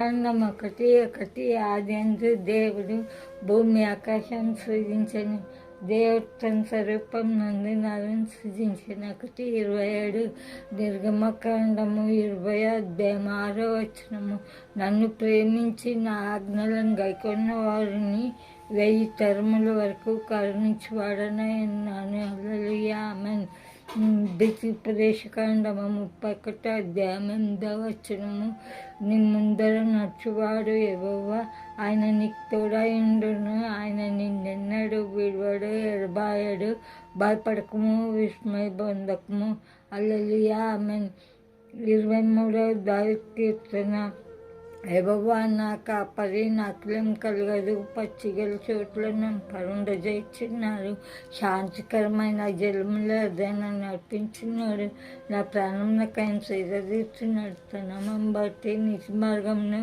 కారణం ఒకటి ఒకటి ఆదియందు దేవుడు భూమి ఆకాశం సృజించను. దేవుడు తన స్వరూపం నుండి నరుని సృజించిన. 1:27 నిర్గమకాండము 20:6 నన్ను ప్రేమించి నా ఆజ్ఞలను గైకొన్న వారిని 1000 తరముల వరకు కరుణించువాడనై ఉన్నాను. హల్లెలూయా ఆమేన్. ద్వితీయోపదేశకాండము 31:8 నీ ముందర నడుచువాడు యెహోవా, ఆయన నీకు తోడైయుండును. ఆయన నిన్నెన్నడూ విడువడు, ఎడబాయడు. భయపడకము, విస్మయ పొందకము. హల్లెలూయా ఆమేన్. 23వ దావీదు కీర్తన. యెహోవా నా కాపరి, నాకేం కలగదు. పచ్చిగల చోట్ల నన్ను పరుండజేయుచున్నాడు. శాంతికరమైన జలముల నన్ను నడిపించున్నాడు. నా ప్రాణం నాకైన సేద తీర్చున్నాడు. తన నామం బట్టి నీతి మార్గమును